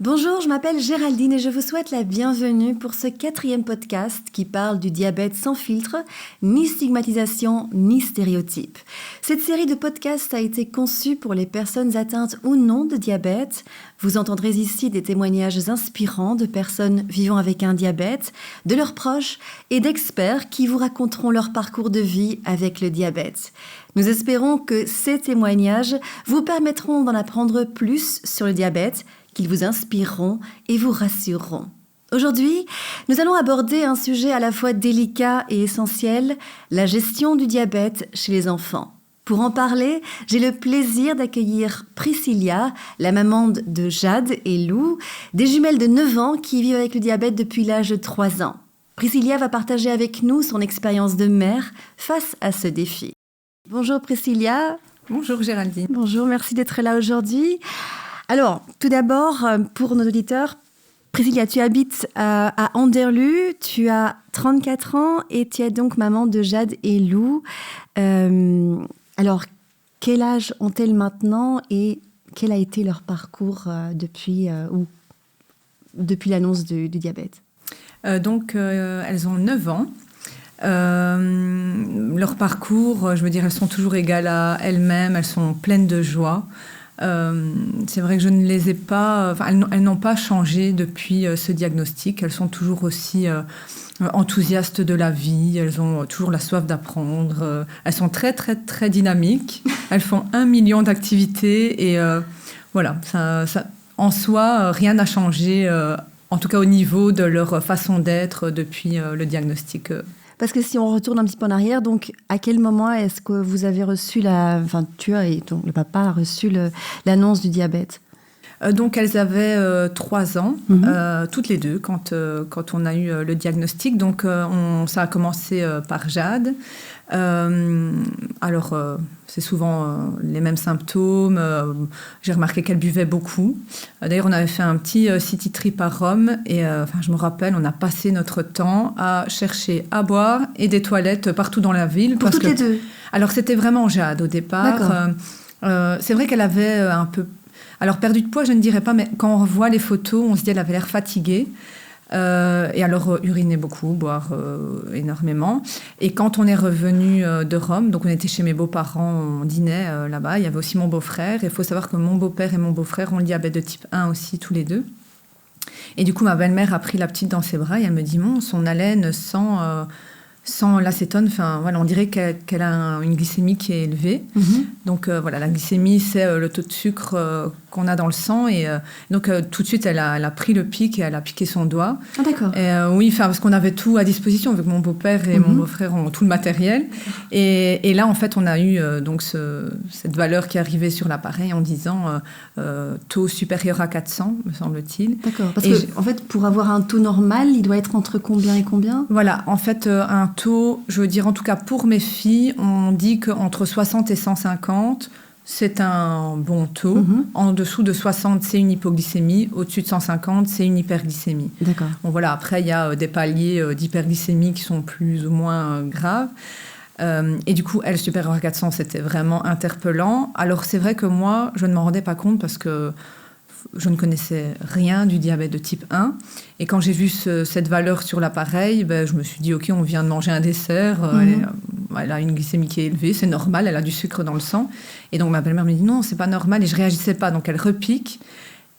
Bonjour, je m'appelle Géraldine et je vous souhaite la bienvenue pour ce 4e podcast qui parle du diabète sans filtre, ni stigmatisation, ni stéréotype. Cette série de podcasts a été conçue pour les personnes atteintes ou non de diabète. Vous entendrez ici des témoignages inspirants de personnes vivant avec un diabète, de leurs proches et d'experts qui vous raconteront leur parcours de vie avec le diabète. Nous espérons que ces témoignages vous permettront d'en apprendre plus sur le diabète, qu'ils vous inspireront et vous rassureront. Aujourd'hui, nous allons aborder un sujet à la fois délicat et essentiel, la gestion du diabète chez les enfants. Pour en parler, j'ai le plaisir d'accueillir Priscilla, la maman de Jade et Lou, des jumelles de 9 ans qui vivent avec le diabète depuis l'âge de 3 ans. Priscilla va partager avec nous son expérience de mère face à ce défi. Bonjour Priscilla. Bonjour Géraldine. Bonjour, merci d'être là aujourd'hui. Alors, tout d'abord, pour nos auditeurs, Priscilla, tu habites à Anderlu, tu as 34 ans et tu es donc maman de Jade et Lou. Alors, quel âge ont-elles maintenant et quel a été leur parcours depuis l'annonce du diabète ? Elles ont 9 ans. Leur parcours, elles sont toujours égales à elles-mêmes, elles sont pleines de joie. C'est vrai que je ne les ai pas... elles n'ont pas changé depuis ce diagnostic. Elles sont toujours aussi enthousiastes de la vie. Elles ont toujours la soif d'apprendre. Elles sont très, très, très dynamiques. Elles font 1 million d'activités. Et en soi, rien n'a changé, en tout cas au niveau de leur façon d'être depuis le diagnostic. Parce que si on retourne un petit peu en arrière, donc à quel moment est-ce que vous avez reçu le papa a reçu l'annonce du diabète ? Donc elles avaient 3 ans, toutes les deux, quand on a eu le diagnostic. Donc ça a commencé par Jade. C'est souvent les mêmes symptômes. J'ai remarqué qu'elle buvait beaucoup. D'ailleurs, on avait fait un petit city trip à Rome. Et je me rappelle, on a passé notre temps à chercher à boire et des toilettes partout dans la ville. Pour toutes les deux ? Alors, c'était vraiment Jade au départ. C'est vrai qu'elle avait un peu... Alors, perdu de poids, je ne dirais pas, mais quand on revoit les photos, on se dit qu'elle avait l'air fatiguée. Et alors, uriner beaucoup, boire énormément. Et quand on est revenu de Rome, donc on était chez mes beaux-parents, on dînait là-bas, il y avait aussi mon beau-frère. Il faut savoir que mon beau-père et mon beau-frère ont le diabète de type 1 aussi, tous les deux. Et du coup, ma belle-mère a pris la petite dans ses bras et elle me dit, son haleine sans l'acétone, on dirait qu'elle a une glycémie qui est élevée. Donc la glycémie, c'est le taux de sucre qu'on a dans le sang. Et donc tout de suite, elle a pris le pic et elle a piqué son doigt. Ah d'accord. Oui, parce qu'on avait tout à disposition, vu que mon beau-père et mon beau-frère ont tout le matériel. Et là, en fait, on a eu cette valeur qui est arrivée sur l'appareil en disant taux supérieur à 400, me semble-t-il. D'accord, parce que en fait, pour avoir un taux normal, il doit être entre combien et combien ? Voilà, en fait, un taux, je veux dire, en tout cas pour mes filles, on dit qu'entre 60 et 150, c'est un bon taux. En dessous de 60, c'est une hypoglycémie. Au-dessus de 150, c'est une hyperglycémie. D'accord. Bon, voilà, après, il y a des paliers d'hyperglycémie qui sont plus ou moins graves. Et du coup, elle, supérieure à 400, c'était vraiment interpellant. Alors, c'est vrai que moi, je ne m'en rendais pas compte parce que je ne connaissais rien du diabète de type 1. Et quand j'ai vu cette valeur sur l'appareil, je me suis dit, OK, on vient de manger un dessert. Elle a une glycémie qui est élevée, c'est normal, elle a du sucre dans le sang. Et donc, ma belle-mère me dit, non, c'est pas normal. Et je réagissais pas. Donc, elle repique.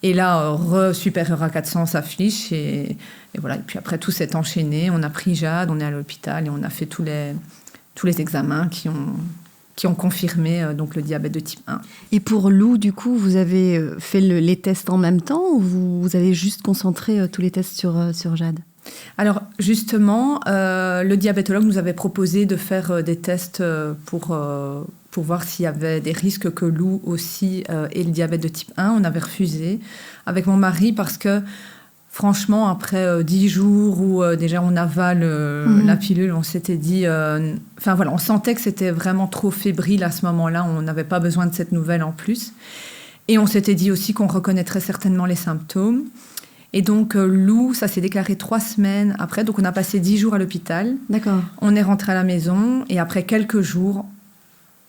Et là, supérieur à 400 s'affiche. Et voilà. Et puis après, tout s'est enchaîné. On a pris Jade, on est à l'hôpital et on a fait tous les examens qui ont confirmé donc le diabète de type 1. Et pour Lou, du coup, vous avez fait les tests en même temps ou vous avez juste concentré tous les tests sur Jade ? Alors justement, le diabétologue nous avait proposé de faire des tests pour voir s'il y avait des risques que Lou aussi ait le diabète de type 1. On avait refusé avec mon mari parce que franchement, après 10 jours où déjà on avale la pilule, on s'était dit... on sentait que c'était vraiment trop fébrile à ce moment-là. On n'avait pas besoin de cette nouvelle en plus. Et on s'était dit aussi qu'on reconnaîtrait certainement les symptômes. Et donc, Lou, ça s'est déclaré 3 semaines après. Donc, on a passé 10 jours à l'hôpital. D'accord. On est rentré à la maison. Et après quelques jours,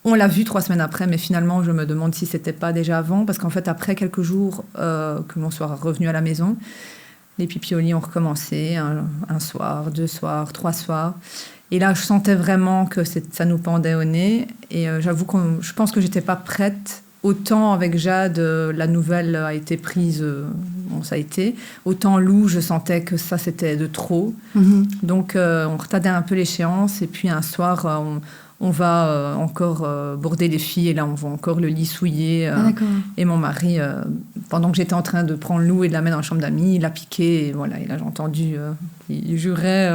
On l'a vu 3 semaines après, mais finalement, je me demande si c'était pas déjà avant, parce qu'en fait, après quelques jours que l'on soit revenu à la maison, les pipis au lit ont recommencé, un soir, 2 soirs, 3 soirs. Et là, je sentais vraiment que ça nous pendait au nez. Et j'avoue que je pense que j'étais pas prête. Autant avec Jade, la nouvelle a été prise, bon, ça a été. Autant Lou, je sentais que ça, c'était de trop. Donc, on retardait un peu l'échéance. Et puis, un soir, on va encore border les filles. Et là, on voit encore le lit souillé. Et mon mari, pendant que j'étais en train de prendre Lou et de la mettre dans la chambre d'amis, il a piqué. Et voilà, et là, j'ai entendu, il jurait.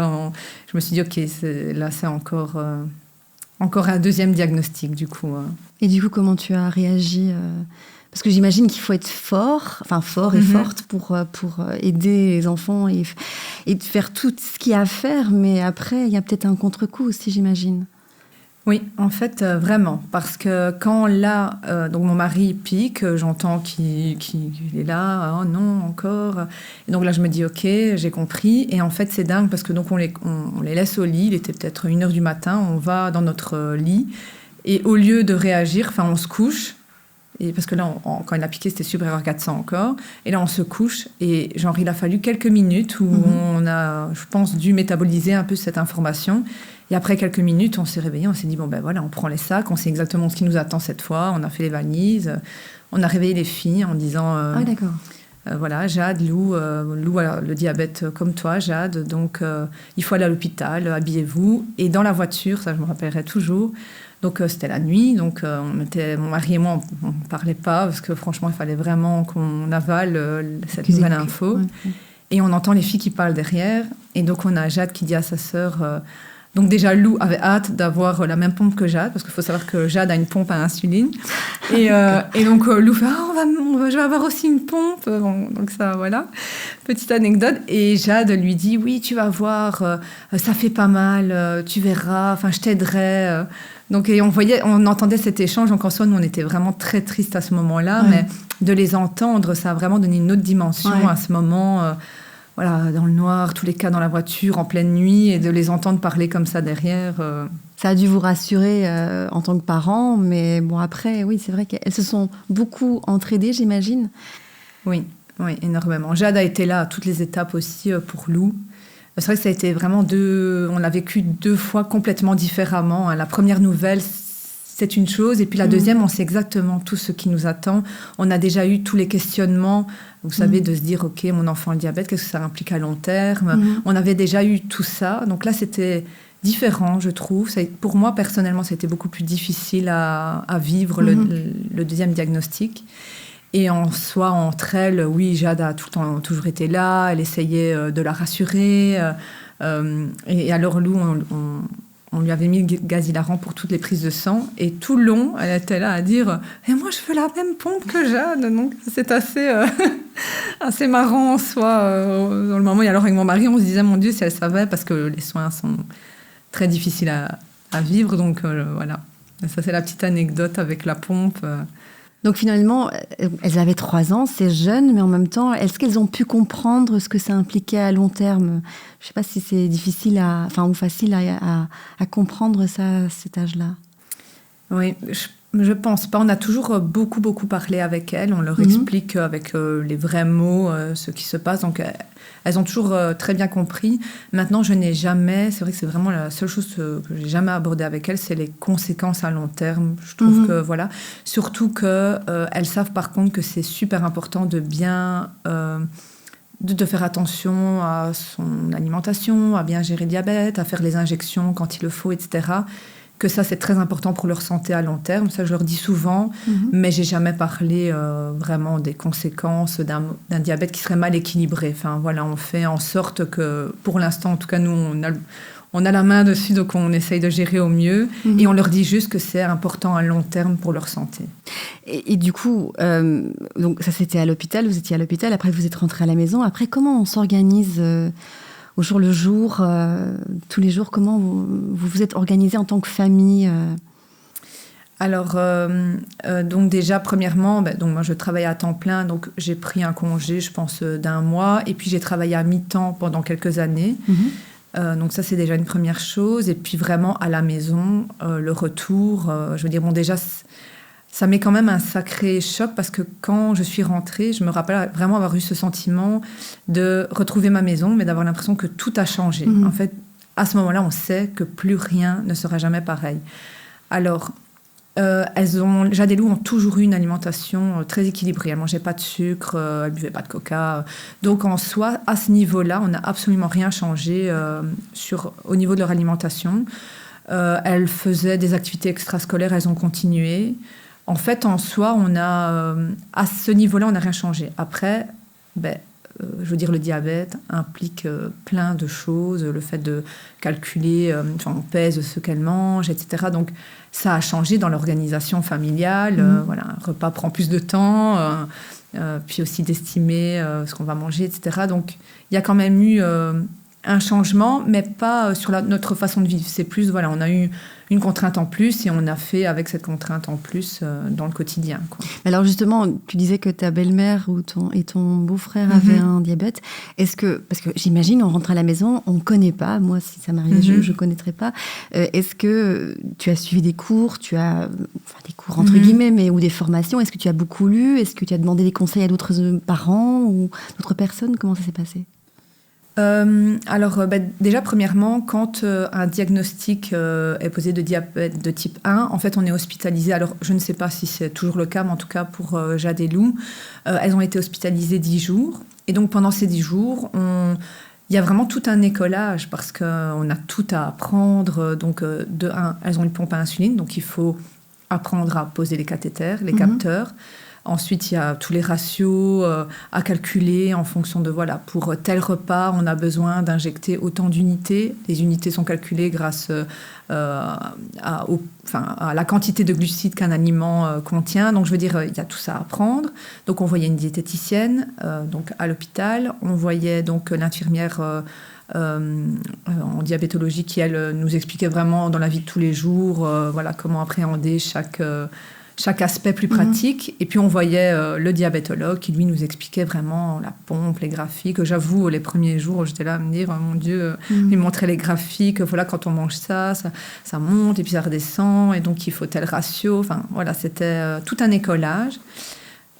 Je me suis dit, OK, là, c'est encore un deuxième diagnostic, du coup. Et du coup, comment tu as réagi parce que j'imagine qu'il faut être fort et forte pour aider les enfants et faire tout ce qu'il y a à faire. Mais après, il y a peut-être un contre-coup aussi, j'imagine. Oui, en fait, vraiment. Parce que quand là, donc mon mari pique, j'entends qu'il est là, oh non, encore. Et donc là, je me dis, OK, j'ai compris. Et en fait, c'est dingue parce que donc on les laisse au lit. Il était peut-être 1h du matin. On va dans notre lit. Et au lieu de réagir, on se couche. Et parce que là, quand il a piqué, c'était supérieur à 400 encore. Et là, on se couche. Et genre, il a fallu quelques minutes où on a, je pense, dû métaboliser un peu cette information. Et après quelques minutes, on s'est réveillé, on s'est dit, bon ben voilà, on prend les sacs, on sait exactement ce qui nous attend cette fois, on a fait les valises, on a réveillé les filles en disant, d'accord. Voilà, Jade, Lou a le diabète comme toi, Jade, donc il faut aller à l'hôpital, habillez-vous. Et dans la voiture, ça je me rappellerai toujours, donc c'était la nuit, donc mon mari et moi, on ne parlait pas, parce que franchement, il fallait vraiment qu'on avale cette nouvelle info. Ouais. Et on entend les filles qui parlent derrière, et donc on a Jade qui dit à sa sœur... Donc déjà, Lou avait hâte d'avoir la même pompe que Jade, parce qu'il faut savoir que Jade a une pompe à insuline. Et donc Lou fait je vais avoir aussi une pompe. Bon, donc ça, voilà, petite anecdote. Et Jade lui dit, oui, tu vas voir, ça fait pas mal, tu verras, enfin, je t'aiderai. Donc, et on entendait cet échange. Donc en soi, nous, on était vraiment très tristes à ce moment-là, mais de les entendre, ça a vraiment donné une autre dimension à ce moment. Voilà, dans le noir, tous les cas dans la voiture, en pleine nuit, et de les entendre parler comme ça derrière. Ça a dû vous rassurer en tant que parents, mais bon, après, oui, c'est vrai qu'elles se sont beaucoup entraidées, j'imagine. Oui, énormément. Jade a été là à toutes les étapes aussi pour Lou. C'est vrai que ça a été vraiment on l'a vécu 2 fois complètement différemment. La première nouvelle, c'est une chose, et puis la deuxième, on sait exactement tout ce qui nous attend. On a déjà eu tous les questionnements, vous savez, de se dire, OK, mon enfant a le diabète, qu'est-ce que ça implique à long terme ? On avait déjà eu tout ça, donc là, c'était différent, je trouve. Pour moi, personnellement, c'était beaucoup plus difficile à vivre, le deuxième diagnostic. Et en soi, entre elles, oui, Jade a tout le temps toujours été là, elle essayait de la rassurer. Et alors, Lou, on lui avait mis le gaz hilarant pour toutes les prises de sang. Et tout le long, elle était là à dire « Et moi, je veux la même pompe que Jade !» Donc, c'est assez marrant en soi dans le moment. Et alors, avec mon mari, on se disait « Mon Dieu, si elle savait », parce que les soins sont très difficiles à vivre. Donc, voilà. Et ça, c'est la petite anecdote avec la pompe. Donc finalement, elles avaient 3 ans, c'est jeune, mais en même temps, est-ce qu'elles ont pu comprendre ce que ça impliquait à long terme ? Je ne sais pas si c'est difficile ou facile à comprendre ça à cet âge-là. Oui, je pense pas. On a toujours beaucoup parlé avec elles. On leur explique avec les vrais mots ce qui se passe. Donc, elles ont toujours très bien compris. Maintenant, je n'ai jamais... C'est vrai que c'est vraiment la seule chose que j'ai jamais abordée avec elles, c'est les conséquences à long terme. Je trouve que, voilà... Surtout qu'elles savent, par contre, que c'est super important de bien... de faire attention à son alimentation, à bien gérer le diabète, à faire les injections quand il le faut, etc., que ça, c'est très important pour leur santé à long terme. Ça, je leur dis souvent, mais j'ai jamais parlé vraiment des conséquences d'un diabète qui serait mal équilibré. Enfin, voilà, on fait en sorte que, pour l'instant, en tout cas, nous, on a la main dessus, donc on essaye de gérer au mieux. Et on leur dit juste que c'est important à long terme pour leur santé. Et du coup, donc ça, c'était à l'hôpital, vous étiez à l'hôpital, après vous êtes rentré à la maison. Après, comment on s'organise au jour le jour, tous les jours, comment vous vous êtes organisé en tant que famille Alors, donc déjà, premièrement, donc moi, je travaillais à temps plein, donc j'ai pris un congé, je pense, d'1 mois, et puis j'ai travaillé à mi-temps pendant quelques années. Donc ça, c'est déjà une première chose. Et puis vraiment, à la maison, le retour, je veux dire, bon, déjà, ça met quand même un sacré choc parce que quand je suis rentrée, je me rappelle vraiment avoir eu ce sentiment de retrouver ma maison, mais d'avoir l'impression que tout a changé. En fait, à ce moment-là, on sait que plus rien ne sera jamais pareil. Alors, Jade et Lou ont toujours eu une alimentation très équilibrée. Elles ne mangeaient pas de sucre, elles ne buvaient pas de coca. Donc, en soi, à ce niveau-là, on n'a absolument rien changé au niveau de leur alimentation. Elles faisaient des activités extrascolaires, elles ont continué. En fait, en soi, à ce niveau-là, on n'a rien changé. Après, je veux dire, le diabète implique plein de choses. Le fait de calculer, on pèse ce qu'elle mange, etc. Donc, ça a changé dans l'organisation familiale. Voilà, un repas prend plus de temps, puis aussi d'estimer ce qu'on va manger, etc. Donc, il y a quand même eu un changement, mais pas sur notre façon de vivre. C'est plus, voilà, on a eu une contrainte en plus et on a fait avec cette contrainte en plus dans le quotidien, quoi. Alors justement, tu disais que ta belle-mère et ton beau-frère avaient un diabète. Parce que j'imagine, on rentre à la maison, on ne connaît pas. Moi, si ça m'arrivait, je ne connaîtrais pas. Est-ce que tu as suivi des cours, des cours entre guillemets, ou des formations? Est-ce que tu as beaucoup lu? Est-ce que tu as demandé des conseils à d'autres parents ou d'autres personnes? Comment ça s'est passé? Déjà, premièrement, quand un diagnostic est posé de diabète de type 1, en fait, on est hospitalisé. Alors, je ne sais pas si c'est toujours le cas, mais en tout cas, pour Jade et Lou, elles ont été hospitalisées 10 jours. Et donc, pendant ces 10 jours, il y a vraiment tout un écolage parce qu'on a tout à apprendre. Donc, de 1, elles ont une pompe à insuline, donc il faut apprendre à poser les cathéters, les capteurs. Ensuite, il y a tous les ratios à calculer en fonction de, voilà, pour tel repas, on a besoin d'injecter autant d'unités. Les unités sont calculées grâce à la quantité de glucides qu'un aliment contient. Donc, je veux dire, il y a tout ça à apprendre. Donc, on voyait une diététicienne donc à l'hôpital. On voyait donc l'infirmière en diabétologie qui, elle, nous expliquait vraiment dans la vie de tous les jours voilà, comment appréhender chaque aspect plus pratique. Et puis, on voyait le diabétologue qui, lui, nous expliquait vraiment la pompe, les graphiques. J'avoue, les premiers jours, j'étais là à me dire, oh, mon Dieu, il montrait les graphiques. Voilà, quand on mange ça monte et puis ça redescend. Et donc, il faut tel ratio. Enfin, voilà, c'était tout un écolage.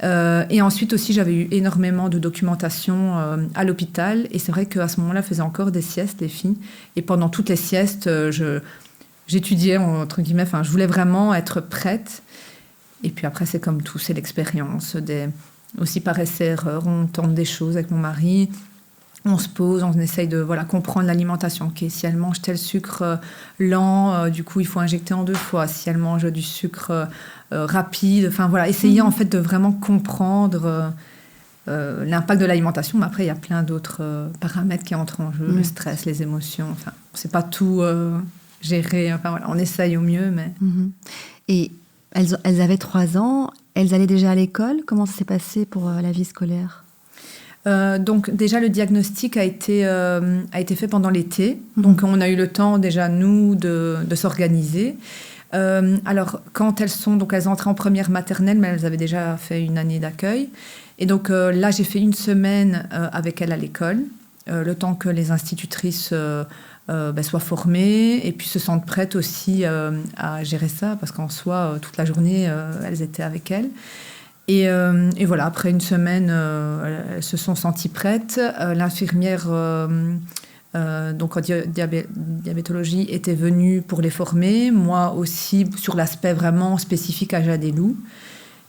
Et ensuite aussi, j'avais eu énormément de documentation à l'hôpital. Et c'est vrai qu'à ce moment-là, elles faisaient encore des siestes, les filles. Et pendant toutes les siestes, j'étudiais, entre guillemets. Enfin, je voulais vraiment être prête. Et puis après, c'est comme tout, c'est l'expérience. Aussi par essai-erreur, on tente des choses avec mon mari, on se pose, on essaye de comprendre l'alimentation. Okay, si elle mange tel sucre lent, du coup, il faut injecter en 2 fois. Si elle mange du sucre rapide, enfin voilà, essayer en fait de vraiment comprendre l'impact de l'alimentation. Mais après, il y a plein d'autres paramètres qui entrent en jeu, le stress, les émotions. Enfin, c'est pas tout géré. Enfin voilà, on essaye au mieux, mais... Et elles avaient 3 ans, elles allaient déjà à l'école. Comment ça s'est passé pour la vie scolaire? Donc déjà, le diagnostic a été fait pendant l'été. Donc on a eu le temps déjà, nous, de s'organiser. Alors quand elles entraient en première maternelle, mais elles avaient déjà fait une année d'accueil. Et donc là, j'ai fait 1 semaine avec elles à l'école, le temps que les institutrices... soient formées et puis se sentent prêtes aussi à gérer ça parce qu'en soi, toute la journée, elles étaient avec elles. Et voilà, après 1 semaine, elles se sont senties prêtes. L'infirmière donc en diabétologie était venue pour les former. Moi aussi, sur l'aspect vraiment spécifique à Jade et Lou.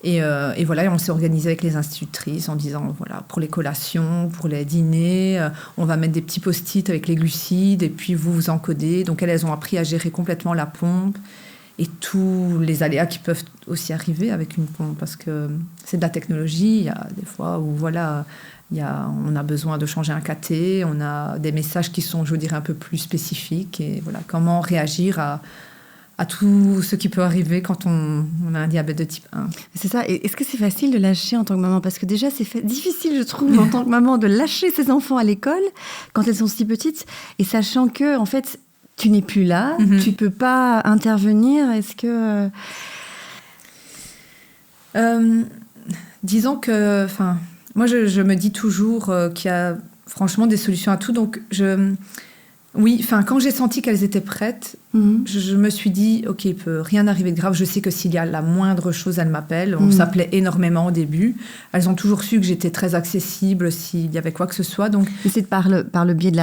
Et voilà, on s'est organisé avec les institutrices en disant, voilà, pour les collations, pour les dîners, on va mettre des petits post-it avec les glucides et puis vous encodez. Donc elles ont appris à gérer complètement la pompe et tous les aléas qui peuvent aussi arriver avec une pompe parce que c'est de la technologie. Il y a des fois où voilà, on a besoin de changer un cathé, on a des messages qui sont, je veux dire, un peu plus spécifiques et voilà, comment réagir à tout ce qui peut arriver quand on a un diabète de type 1. C'est ça. Et est-ce que c'est facile de lâcher en tant que maman? Parce que déjà, c'est difficile, je trouve, en tant que maman, de lâcher ses enfants à l'école quand elles sont si petites, et sachant que, en fait, tu n'es plus là, tu peux pas intervenir. Est-ce que... disons que... Moi, je me dis toujours qu'il y a franchement des solutions à tout. Donc, Oui, quand j'ai senti qu'elles étaient prêtes, je me suis dit, ok, il peut rien arriver de grave. Je sais que s'il y a la moindre chose, elles m'appellent. On s'appelait énormément au début. Elles ont toujours su que j'étais très accessible s'il y avait quoi que ce soit. Donc, et c'est par le biais de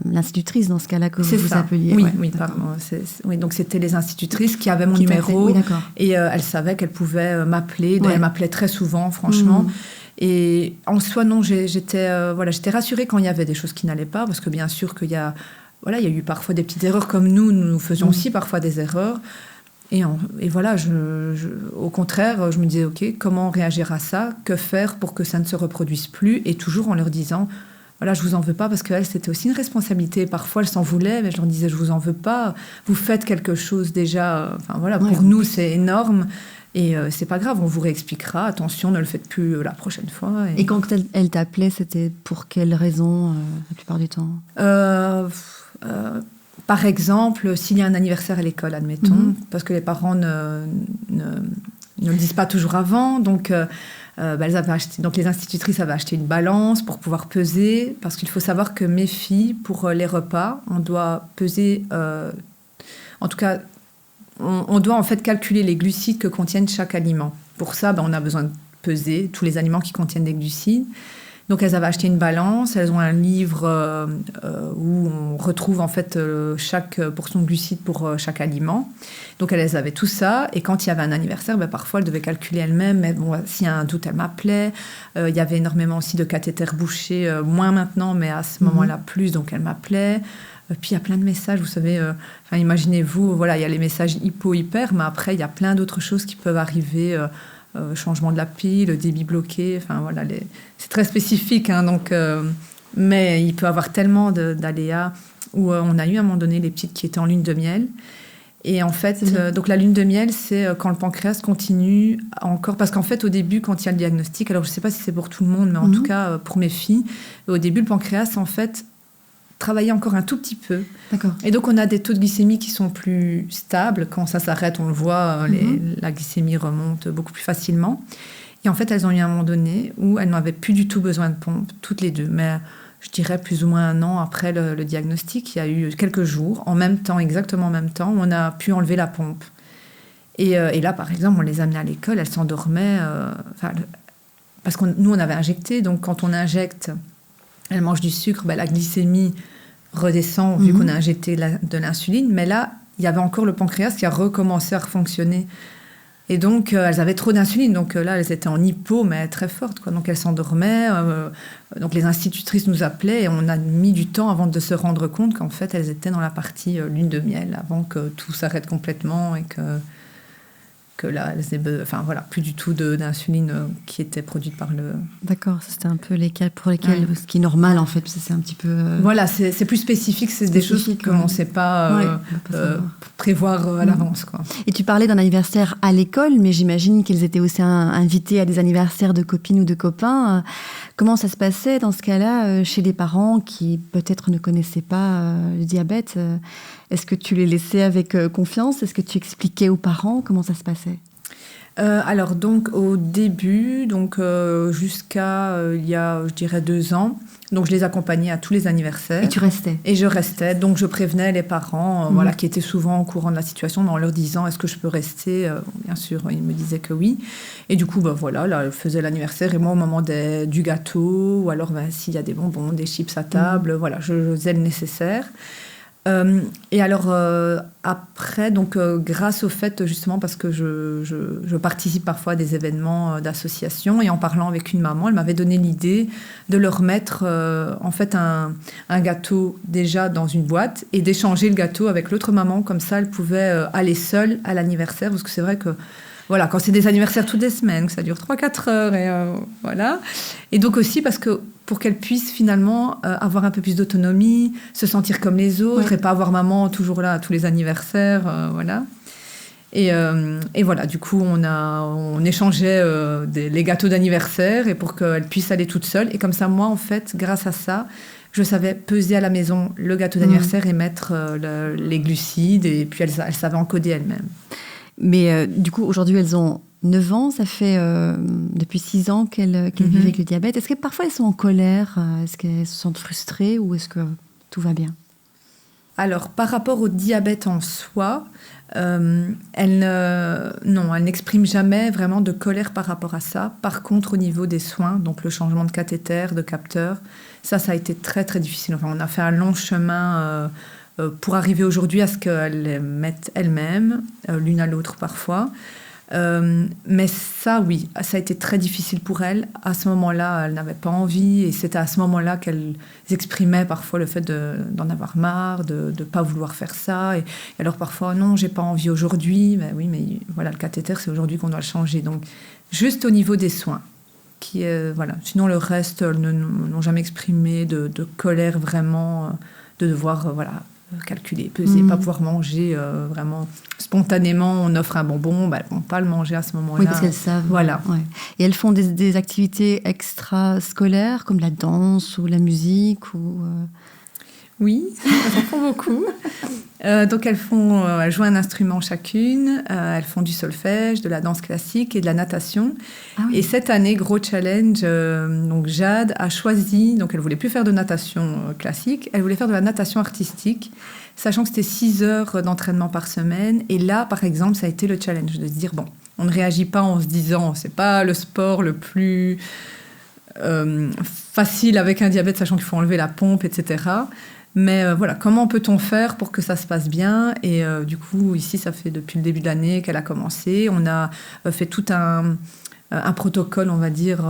l'institutrice dans ce cas-là que vous appeliez. Oui, pardon. Oui, donc c'était les institutrices qui avaient mon numéro. Oui, d'accord. Et elles savaient qu'elles pouvaient m'appeler. Elles m'appelaient très souvent, franchement. Et en soi, non, j'étais rassurée quand il y avait des choses qui n'allaient pas, parce que bien sûr qu'il y a eu parfois des petites erreurs, comme nous faisions aussi parfois des erreurs. Et voilà, au contraire, je me disais, ok, comment réagir à ça? Que faire pour que ça ne se reproduise plus? Et toujours en leur disant, voilà, je vous en veux pas, parce qu'elles, c'était aussi une responsabilité. Parfois, elles s'en voulaient, mais je leur disais, je vous en veux pas. Vous faites quelque chose déjà. Pour nous, c'est énorme. Et c'est pas grave, on vous réexpliquera. Attention, ne le faites plus la prochaine fois. Et quand elle t'appelait, c'était pour quelle raison la plupart du temps? Par exemple, s'il y a un anniversaire à l'école, admettons, parce que les parents ne le disent pas toujours avant, donc elles avaient acheté, donc les institutrices avaient acheté une balance pour pouvoir peser, parce qu'il faut savoir que mes filles, pour les repas, on doit peser, en tout cas, on doit en fait calculer les glucides que contiennent chaque aliment. Pour ça, on a besoin de peser tous les aliments qui contiennent des glucides. Donc, elles avaient acheté une balance. Elles ont un livre où on retrouve en fait chaque portion de glucides pour chaque aliment. Donc, elles avaient tout ça. Et quand il y avait un anniversaire, parfois, elles devaient calculer elles-mêmes. Mais bon, s'il y a un doute, elles m'appelaient. Il y avait énormément aussi de cathéters bouchés. Moins maintenant, mais à ce moment-là, plus. Donc, elles m'appelaient. Puis il y a plein de messages, vous savez, imaginez-vous, il y a les messages hypo-hyper, mais après, il y a plein d'autres choses qui peuvent arriver, changement de la pile, débit bloqué, c'est très spécifique, mais il peut y avoir tellement d'aléas, où on a eu à un moment donné les petites qui étaient en lune de miel. Et en fait, donc la lune de miel, c'est quand le pancréas continue encore, parce qu'en fait, au début, quand il y a le diagnostic, alors je ne sais pas si c'est pour tout le monde, mais en tout cas, pour mes filles, au début, le pancréas, en fait, travailler encore un tout petit peu. D'accord. Et donc, on a des taux de glycémie qui sont plus stables. Quand ça s'arrête, on le voit, la glycémie remonte beaucoup plus facilement. Et en fait, elles ont eu un moment donné où elles n'avaient plus du tout besoin de pompe, toutes les deux. Mais je dirais plus ou moins 1 an après le diagnostic, il y a eu quelques jours, exactement en même temps, où on a pu enlever la pompe. Et là, par exemple, on les amenait à l'école, elles s'endormaient. Parce que nous, on avait injecté. Donc, quand on injecte, elles mangent du sucre, la glycémie redescend vu qu'on a injecté de l'insuline. Mais là, il y avait encore le pancréas qui a recommencé à fonctionner. Et donc, elles avaient trop d'insuline. Donc là, elles étaient en hypo, mais très fortes, quoi. Donc, elles s'endormaient. Donc, les institutrices nous appelaient et on a mis du temps avant de se rendre compte qu'en fait, elles étaient dans la partie lune de miel, avant que tout s'arrête complètement et que là, elles avaient, plus du tout d'insuline qui était produite par le... D'accord, c'était un peu les cas pour lesquels, ce qui est normal en fait, parce que c'est un petit peu... Voilà, c'est plus spécifique, c'est des choses qu'on ne sait pas prévoir à l'avance, quoi. Et tu parlais d'un anniversaire à l'école, mais j'imagine qu'elles étaient aussi invitées à des anniversaires de copines ou de copains. Comment ça se passait dans ce cas-là chez des parents qui peut-être ne connaissaient pas le diabète? Est-ce que tu les laissais avec confiance? Est-ce que tu expliquais aux parents? Comment ça se passait? Alors, donc, au début, jusqu'à il y a, je dirais, 2 ans, donc je les accompagnais à tous les anniversaires. Et tu restais? Et je restais. Donc, je prévenais les parents qui étaient souvent au courant de la situation en leur disant « Est-ce que je peux rester ?» Bien sûr, ils me disaient que oui. Et du coup, là, je faisais l'anniversaire. Et moi, au moment du gâteau, ou alors s'il y a des bonbons, des chips à table, je faisais le nécessaire. Et alors après, donc grâce au fait justement parce que je participe parfois à des événements d'association et en parlant avec une maman, elle m'avait donné l'idée de leur mettre en fait un gâteau déjà dans une boîte et d'échanger le gâteau avec l'autre maman, comme ça elle pouvait aller seule à l'anniversaire, parce que c'est vrai que voilà, quand c'est des anniversaires toutes les semaines, que ça dure 3-4 heures, et voilà. Et donc aussi parce que pour qu'elle puisse finalement avoir un peu plus d'autonomie, se sentir comme les autres, et pas avoir maman toujours là à tous les anniversaires, voilà. Et voilà, du coup, on échangeait les gâteaux d'anniversaire, et pour qu'elle puisse aller toute seule. Et comme ça, moi, en fait, grâce à ça, je savais peser à la maison le gâteau d'anniversaire et mettre les glucides, et puis elle savait encoder elle-même. Mais du coup, aujourd'hui, elles ont 9 ans. Ça fait depuis 6 ans qu'elles vivent avec le diabète. Est-ce que parfois elles sont en colère? Est-ce qu'elles se sentent frustrées ou est-ce que tout va bien? Alors, par rapport au diabète en soi, elle n'exprime jamais vraiment de colère par rapport à ça. Par contre, au niveau des soins, donc le changement de cathéter, de capteur, ça a été très, très difficile. Enfin, on a fait un long chemin pour arriver aujourd'hui à ce qu'elle les mette elle-même, l'une à l'autre parfois. Mais ça, oui, ça a été très difficile pour elle. À ce moment-là, elle n'avait pas envie, et c'était à ce moment-là qu'elle exprimait parfois le fait d'en avoir marre, de ne pas vouloir faire ça. Et alors parfois, non, j'ai pas envie aujourd'hui. Mais oui, mais voilà, le cathéter, c'est aujourd'hui qu'on doit le changer. Donc, juste au niveau des soins. Voilà. Sinon, le reste, elles n'ont jamais exprimé de colère vraiment, de devoir, voilà, calculer, peser, pas pouvoir manger vraiment spontanément. On offre un bonbon, elles ne vont pas le manger à ce moment-là. Oui, parce qu'elles savent. Voilà. Ouais. Et elles font des activités extrascolaires, comme la danse ou la musique Oui, elles en font beaucoup. Donc elles jouent un instrument chacune, elles font du solfège, de la danse classique et de la natation. Ah oui. Et cette année, gros challenge, donc Jade a choisi, donc elle voulait plus faire de natation classique, elle voulait faire de la natation artistique, sachant que c'était 6 heures d'entraînement par semaine. Et là, par exemple, ça a été le challenge de se dire, bon, on ne réagit pas en se disant, c'est pas le sport le plus facile avec un diabète, sachant qu'il faut enlever la pompe, etc. Mais voilà, comment peut-on faire pour que ça se passe bien? Et du coup, ici, ça fait depuis le début de l'année qu'elle a commencé. On a fait tout un protocole, on va dire,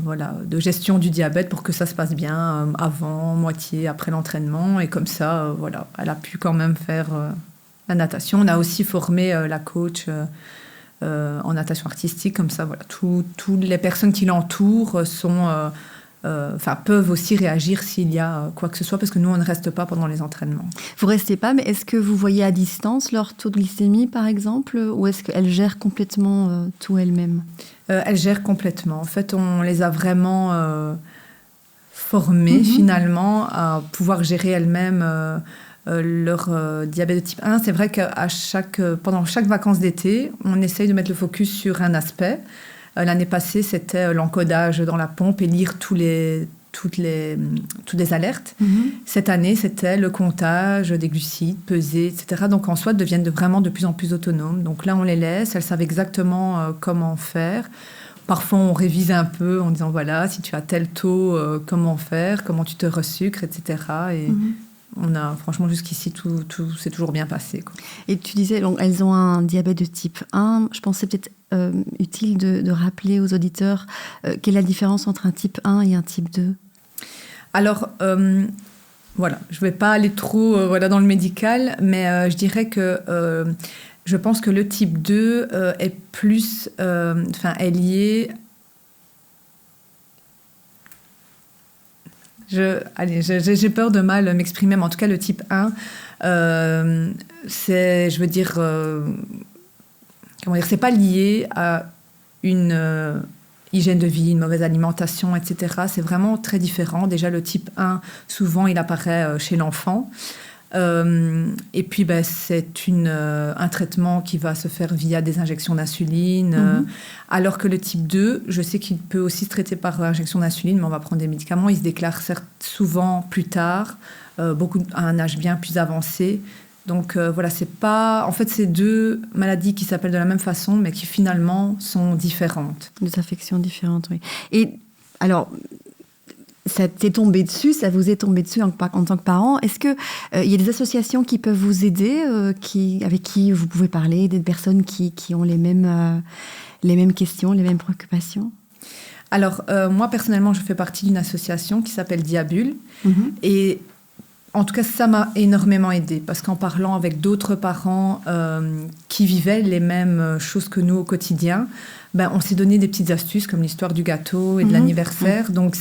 voilà, de gestion du diabète pour que ça se passe bien avant, moitié, après l'entraînement. Et comme ça, voilà, elle a pu quand même faire la natation. On a aussi formé la coach en natation artistique. Comme ça, voilà, toutes les personnes qui l'entourent peuvent aussi réagir s'il y a quoi que ce soit, parce que nous, on ne reste pas pendant les entraînements. Vous ne restez pas, mais est-ce que vous voyez à distance leur taux de glycémie, par exemple, ou est-ce qu'elles gèrent complètement tout elles-mêmes? Elles gèrent complètement. En fait, on les a vraiment formées, finalement, à pouvoir gérer elles-mêmes leur diabète de type 1. C'est vrai que pendant chaque vacances d'été, on essaye de mettre le focus sur un aspect. L'année passée, c'était l'encodage dans la pompe et lire toutes les alertes. Cette année, c'était le comptage des glucides, peser, etc. Donc, en soi, elles deviennent vraiment de plus en plus autonomes. Donc là, on les laisse. Elles savent exactement comment faire. Parfois, on révise un peu en disant, voilà, si tu as tel taux, comment faire, comment tu te resucres, etc. Et on a, franchement, jusqu'ici, tout s'est toujours bien passé, quoi. Et tu disais, donc, elles ont un diabète de type 1. Je pensais peut-être utile de rappeler aux auditeurs quelle est la différence entre un type 1 et un type 2. Alors, voilà, je ne vais pas aller trop dans le médical, mais je dirais que je pense que le type 2 est plus, est lié... J'ai peur de mal m'exprimer, mais en tout cas, le type 1, c'est, je veux dire... c'est pas lié à une hygiène de vie, une mauvaise alimentation, etc. C'est vraiment très différent. Déjà, le type 1, souvent, il apparaît chez l'enfant. Et puis, c'est un traitement qui va se faire via des injections d'insuline. Alors que le type 2, je sais qu'il peut aussi se traiter par injection d'insuline, mais on va prendre des médicaments. Il se déclare souvent plus tard, à un âge bien plus avancé. Donc voilà, c'est pas... En fait, c'est 2 maladies qui s'appellent de la même façon, mais qui finalement sont différentes. Des affections différentes, oui. Et alors, ça vous est tombé dessus en tant que parent. Est-ce qu'il y a des associations qui peuvent vous aider, avec qui vous pouvez parler, des personnes qui ont les mêmes questions, les mêmes préoccupations? Alors, moi, personnellement, je fais partie d'une association qui s'appelle Diabule. Et... En tout cas, ça m'a énormément aidée, parce qu'en parlant avec d'autres parents qui vivaient les mêmes choses que nous au quotidien, on s'est donné des petites astuces, comme l'histoire du gâteau et de l'anniversaire. Donc,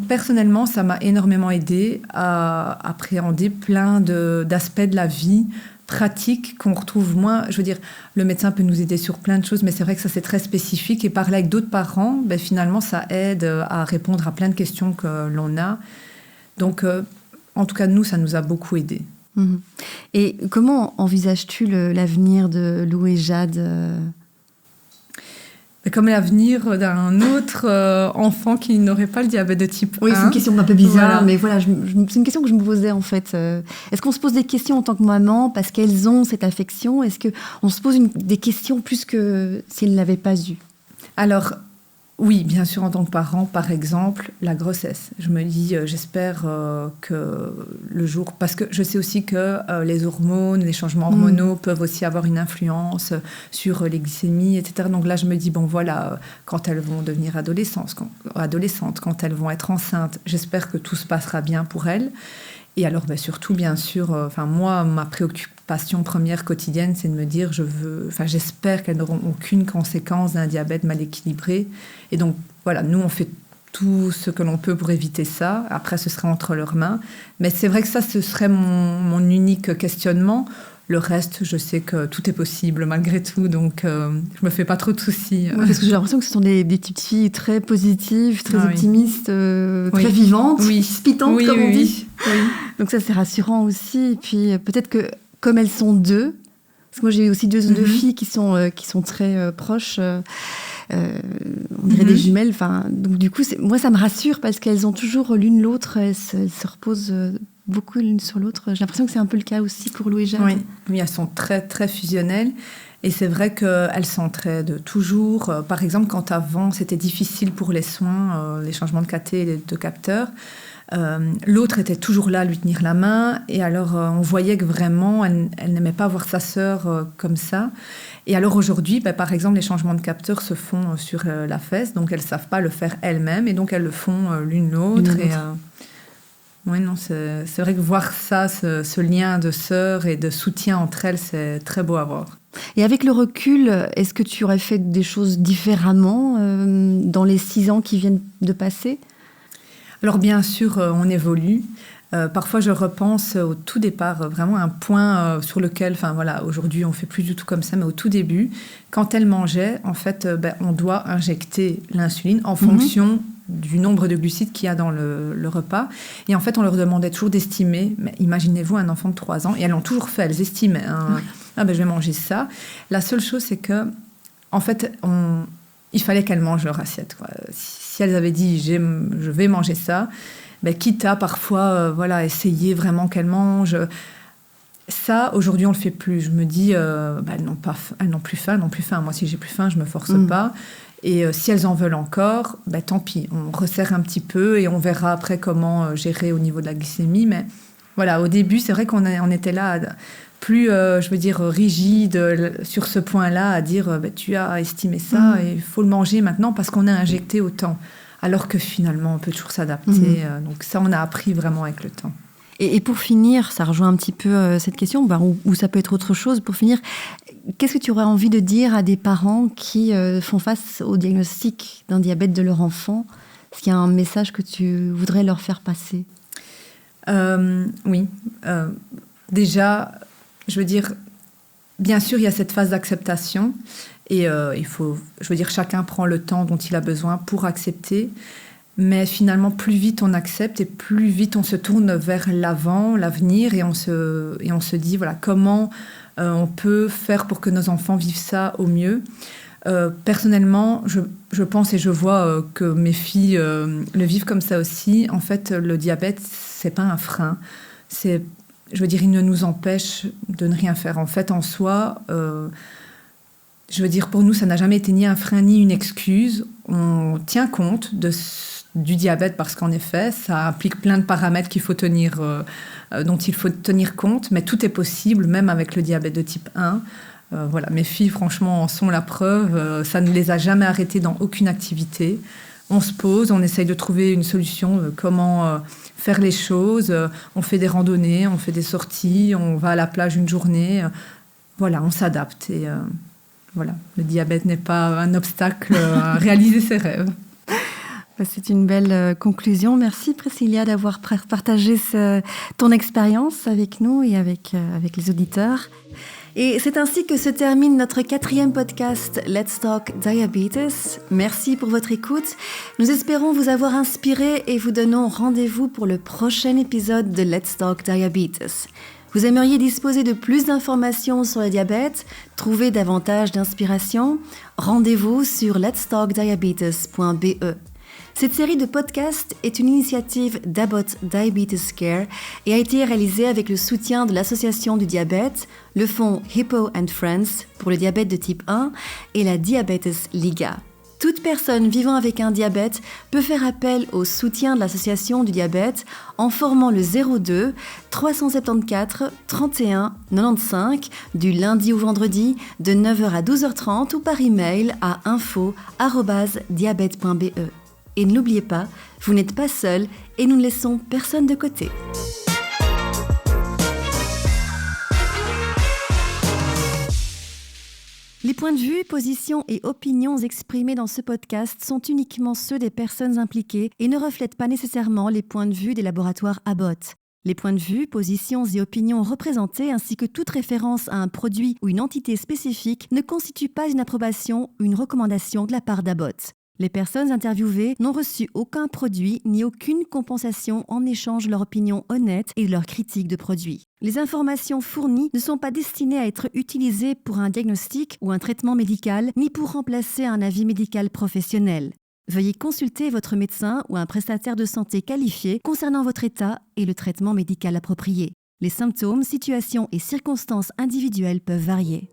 personnellement, ça m'a énormément aidée à appréhender plein d'aspects de la vie pratiques qu'on retrouve moins. Je veux dire, le médecin peut nous aider sur plein de choses, mais c'est vrai que ça, c'est très spécifique. Et parler avec d'autres parents, finalement, ça aide à répondre à plein de questions que l'on a. Donc... En tout cas, nous, ça nous a beaucoup aidés. Et comment envisages-tu l'avenir de Lou et Jade? Comme l'avenir d'un autre enfant qui n'aurait pas le diabète de type 1. Oui, c'est une question un peu bizarre, mais voilà, c'est une question que je me posais en fait. Est-ce qu'on se pose des questions en tant que maman parce qu'elles ont cette affection? Est-ce qu'on se pose des questions plus que s'ils ne l'avaient pas eu? Alors, oui, bien sûr, en tant que parent, par exemple, la grossesse. Je me dis, j'espère que le jour... Parce que je sais aussi que les hormones, les changements hormonaux peuvent aussi avoir une influence sur les glycémies, etc. Donc là, je me dis, bon, voilà, quand elles vont devenir adolescentes, quand elles vont être enceintes, j'espère que tout se passera bien pour elles. Et alors, surtout, bien sûr, moi, ma préoccupation première quotidienne, c'est de me dire, j'espère qu'elles n'auront aucune conséquence d'un diabète mal équilibré. Et donc, voilà, nous, on fait tout ce que l'on peut pour éviter ça. Après, ce sera entre leurs mains. Mais c'est vrai que ça, ce serait mon unique questionnement. Le reste, je sais que tout est possible malgré tout, donc je me fais pas trop de soucis. Ouais, parce que j'ai l'impression que ce sont des petites filles très positives, très optimistes, très vivantes, spitantes, comme on dit. Oui. Donc ça, c'est rassurant aussi. Et puis peut-être que comme elles sont deux, parce que moi j'ai aussi deux filles qui sont très proches, on dirait des jumelles. Donc du coup, moi ça me rassure parce qu'elles ont toujours l'une l'autre, elles se reposent beaucoup l'une sur l'autre. J'ai l'impression que c'est un peu le cas aussi pour Lou et Jade. Oui, elles sont très, très fusionnelles. Et c'est vrai qu'elles s'entraident toujours. Par exemple, quand avant, c'était difficile pour les soins, les changements de cathé et de capteurs, l'autre était toujours là à lui tenir la main. Et alors, on voyait que vraiment, elle n'aimait pas voir sa sœur comme ça. Et alors aujourd'hui, par exemple, les changements de capteurs se font sur la fesse. Donc, elles ne savent pas le faire elles-mêmes. Et donc, elles le font l'une l'autre. Oui, non, c'est vrai que voir ça, ce lien de sœurs et de soutien entre elles, c'est très beau à voir. Et avec le recul, est-ce que tu aurais fait des choses différemment dans les 6 ans qui viennent de passer? Alors bien sûr, on évolue. Parfois, je repense au tout départ, vraiment un point sur lequel, aujourd'hui, on ne fait plus du tout comme ça, mais au tout début, quand elle mangeait, en fait, on doit injecter l'insuline en fonction du nombre de glucides qu'il y a dans le repas. Et en fait, on leur demandait toujours d'estimer. Mais imaginez-vous un enfant de 3 ans, et elles l'ont toujours fait, elles estimaient. Je vais manger ça. La seule chose, c'est que, en fait, il fallait qu'elles mangent leur assiette, quoi. Si elles avaient dit, je vais manger ça, quitte à parfois essayer vraiment qu'elles mangent. Ça, aujourd'hui, on ne le fait plus. Je me dis, elles n'ont plus faim. Moi, si j'ai plus faim, je ne me force pas. Et si elles en veulent encore, tant pis. On resserre un petit peu et on verra après comment gérer au niveau de la glycémie. Mais voilà, au début, c'est vrai qu'on était là, plus, rigide sur ce point-là, à dire, tu as estimé ça et il faut le manger maintenant parce qu'on a injecté autant. Alors que finalement, on peut toujours s'adapter. Donc ça, on a appris vraiment avec le temps. Et pour finir, ça rejoint un petit peu cette question, ou ça peut être autre chose. Pour finir, qu'est-ce que tu aurais envie de dire à des parents qui font face au diagnostic d'un diabète de leur enfant? Est-ce qu'il y a un message que tu voudrais leur faire passer? Oui. Déjà, je veux dire, bien sûr, il y a cette phase d'acceptation. Et il faut, chacun prend le temps dont il a besoin pour accepter. Mais finalement, plus vite on accepte et plus vite on se tourne vers l'avant, l'avenir, et on se dit, comment on peut faire pour que nos enfants vivent ça au mieux. Personnellement, je pense et je vois que mes filles le vivent comme ça aussi. En fait, le diabète, c'est pas un frein. Il ne nous empêche de ne rien faire. En fait, en soi... pour nous, ça n'a jamais été ni un frein ni une excuse. On tient compte du diabète parce qu'en effet, ça implique plein de paramètres dont il faut tenir compte, mais tout est possible, même avec le diabète de type 1. Mes filles, franchement, en sont la preuve. Ça ne les a jamais arrêtées dans aucune activité. On se pose, on essaye de trouver une solution, comment faire les choses. On fait des randonnées, on fait des sorties, on va à la plage une journée. On s'adapte et... le diabète n'est pas un obstacle à réaliser ses rêves. C'est une belle conclusion. Merci Priscilla d'avoir partagé ton expérience avec nous et avec les auditeurs. Et c'est ainsi que se termine notre 4e podcast Let's Talk Diabetes. Merci pour votre écoute. Nous espérons vous avoir inspiré et vous donnons rendez-vous pour le prochain épisode de Let's Talk Diabetes. Vous aimeriez disposer de plus d'informations sur le diabète, trouver davantage d'inspiration? Rendez-vous sur letstalkdiabetes.be. Cette série de podcasts est une initiative d'Abbott Diabetes Care et a été réalisée avec le soutien de l'Association du diabète, le fonds Hippo and Friends pour le diabète de type 1 et la Diabetes Liga. Toute personne vivant avec un diabète peut faire appel au soutien de l'Association du diabète en formant le 02 374 31 95 du lundi au vendredi de 9h à 12h30 ou par email à info@diabète.be. Et n'oubliez pas, vous n'êtes pas seul et nous ne laissons personne de côté. Les points de vue, positions et opinions exprimés dans ce podcast sont uniquement ceux des personnes impliquées et ne reflètent pas nécessairement les points de vue des laboratoires Abbott. Les points de vue, positions et opinions représentés ainsi que toute référence à un produit ou une entité spécifique ne constituent pas une approbation ou une recommandation de la part d'Abbott. Les personnes interviewées n'ont reçu aucun produit ni aucune compensation en échange de leur opinion honnête et de leur critique de produit. Les informations fournies ne sont pas destinées à être utilisées pour un diagnostic ou un traitement médical, ni pour remplacer un avis médical professionnel. Veuillez consulter votre médecin ou un prestataire de santé qualifié concernant votre état et le traitement médical approprié. Les symptômes, situations et circonstances individuelles peuvent varier.